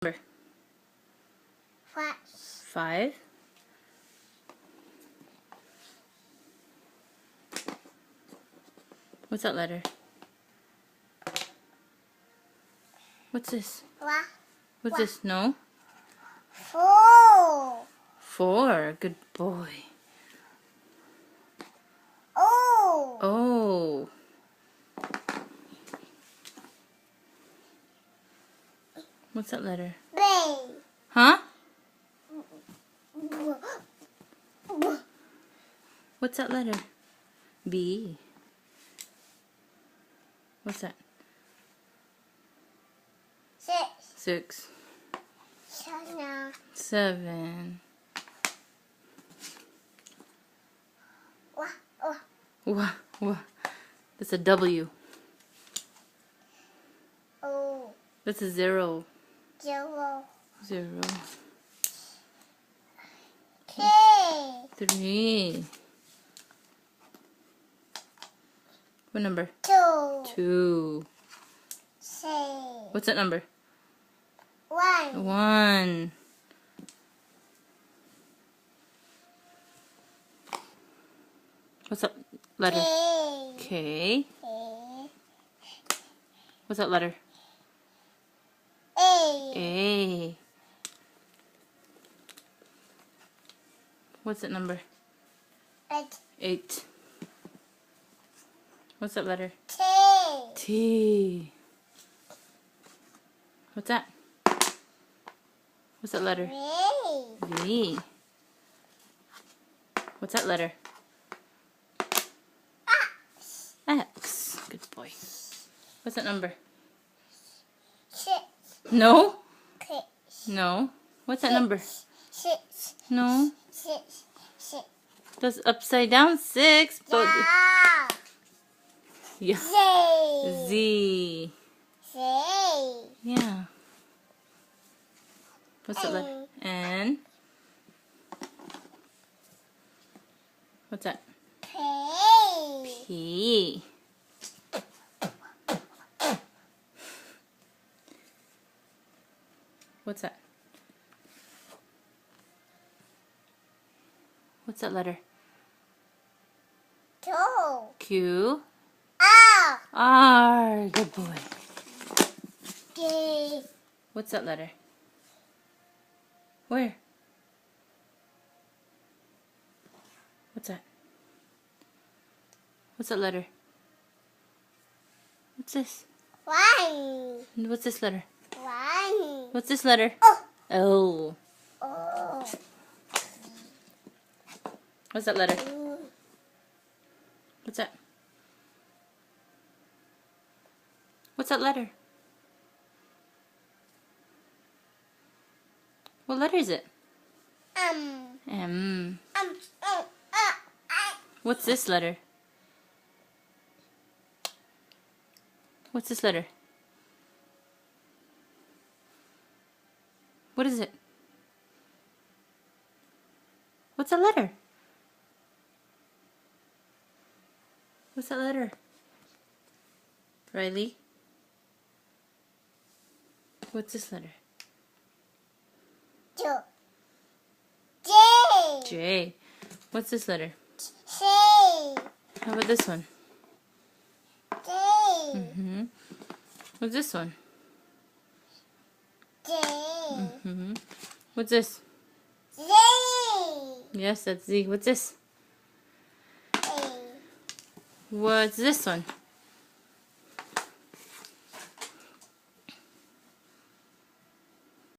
Number 5. 5. What's that letter? What's this? What? What's this? No? 4. 4. Good boy. Oh. Oh. What's that letter? B. Huh? What's that letter? B. What's that? 6. 6. 7. 7. Wah. That's a W. O. That's a 0. 0. 0. K. 3. What number? 2. 2. 6. What's that number? 1. 1. What's that letter? K. K. K. What's that letter? A. A. What's that number? 8. 8. What's that letter? T. T. What's that? What's that letter? V. V. What's that letter? X. Good boy. What's that number? 6. No? K. No. What's that number? 6. No. 6. 6. That's upside down 6. But Yeah. yeah. Z. Z. Z. Yeah. What's that letter? N. What's that? P. P. What's that? What's that letter? Q. Q. R. R. Good boy. D. What's that letter? Where? What's that? What's that letter? What's this? 1. What's this letter? 1. What's this letter? Oh. L. Oh. What's that letter? What's that? What's that letter? What letter is it? M. What's this letter? What's this letter? What is it? What's that letter? What's that letter? Riley? What's this letter? J. J. J. What's this letter? C. How about this one? J. What's this one? J. What's this? Z. Yes, that's Z. What's this? A. What's this one?